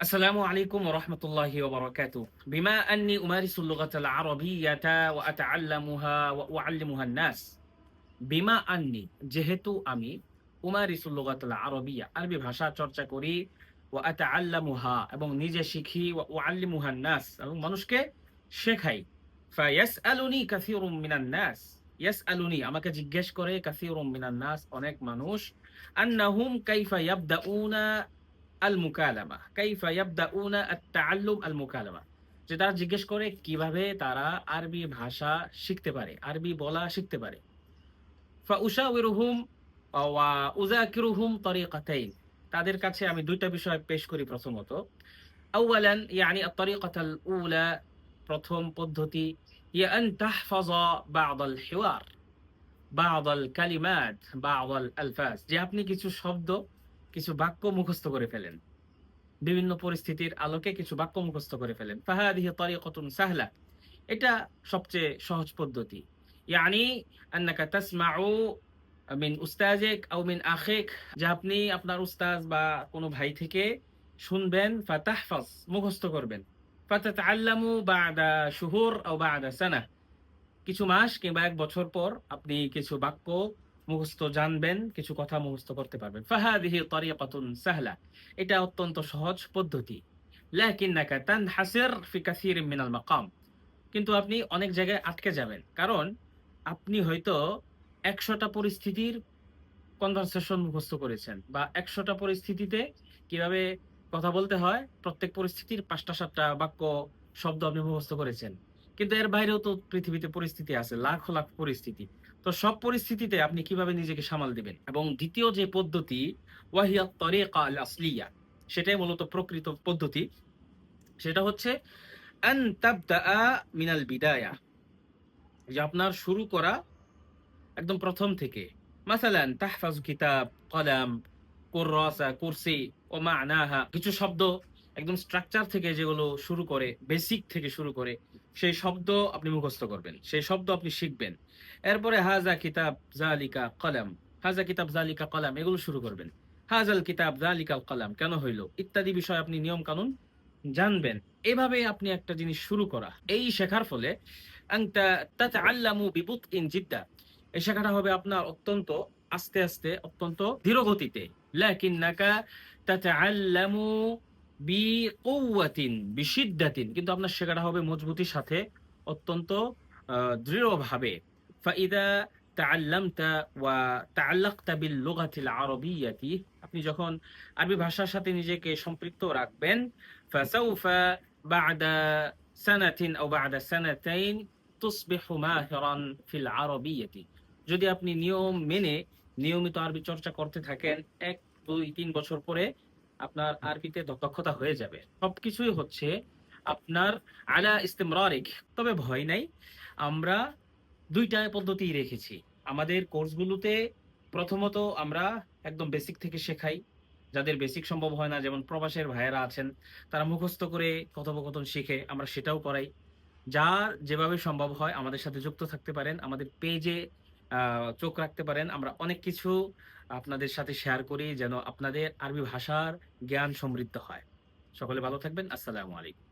السلام عليكم ورحمة الله وبركاته. بما أني أمارس اللغة العربية وأتعلمها وأعلمها الناس. বিমা আন্নি যেহেতু আমি উমারিসুল লুগাতুল আরবিয়া আরবি ভাষা চর্চা করি ওয়া আতাআল্লামুহা এবং নিজে শিখি ওয়া উআল্লিমুহান নাস এবং মানুষকে শেখাই। ফায়াসআলুনি কাসীরুম মিনান নাস, ইয়াসআলুনি আমাকে জিজ্ঞেস করে কাসীরুম মিনান নাস অনেক মানুষ, আন্নাহুম কাইফা ইয়াবদাউনা আল মুকালামা, কাইফা ইয়াবদাউনা আত-তাআল্লুম আল মুকালামা, যে তারা জিজ্ঞেস করে কিভাবে তারা আরবি ভাষা শিখতে পারে, আরবি বলা শিখতে পারে। ফাউশাউিরুহুম ওয়া উযাকিরুহুম তরিকাতাইন, তাদের কাছে আমি ২ টা বিষয় পেশ করি প্রথমত। আউয়ালান ইয়ানি আত-তরিকাতুল উলা, প্রথম পদ্ধতি, ইয়া আন তাহফাযা বা'দ আল-হিওয়ার, বা'দ আল-কালিমাত, বা'দ আল-আলফাজ, যে আপনি কিছু শব্দ, কিছু বাক্য মুখস্থ করে ফেলেন। বিভিন্ন পরিস্থিতির আলোকে কিছু বাক্য মুখস্থ করে ফেলেন। ফাহাদিহি তরিকাতুন সাহলা, এটা সবচেয়ে সহজ পদ্ধতি। ইয়ানি আন্নাকা তাসমাউ মিন উস্তাজিক আও মিন আখিক, যে আপনি আপনার উস্তাজ বা কোনো ভাই থেকে শুনবেন, ফাতাহফাজ মুখস্থ করবেন, ফাতাতাআল্লামু বা'দা শুহুর আও বা'দা সানা, কিছু মাস কিংবা ১ বছর পর আপনি কিছু বাক্য মুখস্থ জানবেন, কিছু কথা মুখস্থ করতে পারবেন। ফাহাদিহি তরিকাতুন সাহলা, এটা অত্যন্ত সহজ পদ্ধতি। লাকিন্নাকা তানহাসির ফি কাসীরিন মিনাল মাকাম, কিন্তু আপনি অনেক জায়গায় আটকে যাবেন। কারণ আপনি হয়তো ১০০ টা পরিস্থিতির কনভারসেশন মুখস্থ করেছেন বা ১০০ টা পরিস্থিতিতে কিভাবে কথা বলতে হয়, প্রত্যেক পরিস্থিতির ৫ টা ৭ টা বাক্য, শব্দ আপনি মুখস্থ করেছেন। কিন্তু এর বাইরেও তো পৃথিবীতে পরিস্থিতি আছে, লাখ লাখ পরিস্থিতি। তো সব পরিস্থিতিতে আপনি কিভাবে নিজেকে সামাল দিবেন? এবং দ্বিতীয় যে পদ্ধতি, ওয়াহিয়া তরিকা আল আসলিয়া, সেটাই মূলত প্রকৃত পদ্ধতি। সেটা হচ্ছে আন তাবদাআ মিনাল বিদায়া, যে আপনার শুরু করা একদম প্রথম থেকে। মাসালান তাহফাজু কিতাব, কলাম, কুররাসা, কুরসি ও মা'নাহা, কিছু শব্দ একদম স্ট্রাকচার থেকে যেগুলো শুরু করে, বেসিক থেকে শুরু করে সেই শব্দ আপনি মুখস্থ করবেন, সেই শব্দ আপনি শিখবেন। এরপরে হাযা কিতাব যালিকা কলাম, হাযা কিতাব যালিকা কলাম এগুলো শুরু করবেন। হাযাল কিতাব যালিকাল কলাম কেন হইল, ইত্যাদি বিষয় আপনি নিয়ম কানুন জানবেন। এভাবে আপনি একটা জিনিস শুরু করা, এই শেখার ফলে আনতা তাতাআল্লামু বিবুতইন জিদ্দা, এই শেখাটা হবে আপনার অত্যন্ত আস্তে আস্তে, অত্যন্ত ধীর গতিতে। লাকিন্নাকা তাতাআল্লামু বিকুওয়াতিন বিশিদ্দাতিন, কিন্তু আপনার শেখাটা হবে মজবুতির সাথে, অত্যন্ত দৃঢ়ভাবে। ফাইদা তাআল্লামতা ওয়া তাআল্লাকতা বিল লুগাতিল আরাবিয়্যাতি, আপনি যখন আরবি ভাষার সাথে নিজেকে সম্পৃক্ত রাখবেন, ফাসাউফা বা'দা সানাতিন আও বা'দা সানাতাইন তুসবিহু মাহিরান ফিল আরাবিয়্যাতি, যদি আপনি নিয়ম মেনে নিয়মিত আরবি চর্চা করতে থাকেন, ১, ২, ৩ বছর পরে আপনার আরবিতে দক্ষতা হয়ে যাবে। সবকিছুই হচ্ছে আপনার আলা ইস্তিমরারিক। তবে ভয় নাই, আমরা ২ টা পদ্ধতিই রেখেছি। আমাদের কোর্সগুলোতে প্রথমত আমরা একদম বেসিক থেকে শেখাই। যাদের বেসিক সম্ভব হয় না, যেমন প্রবাসের ভাইয়েরা আছেন, তারা মুখস্থ করে কথোপকথন শিখে, আমরা সেটাও করাই। যার যেভাবে সম্ভব হয় আমাদের সাথে যুক্ত থাকতে পারেন, আমাদের পেজে চোখ রাখতে পারেন। আমরা অনেক কিছু আপনাদের সাথে শেয়ার করি যেন আপনাদের আরবি ভাষার জ্ঞান সমৃদ্ধ হয়। সকলে ভালো থাকবেন। আসসালামু আলাইকুম।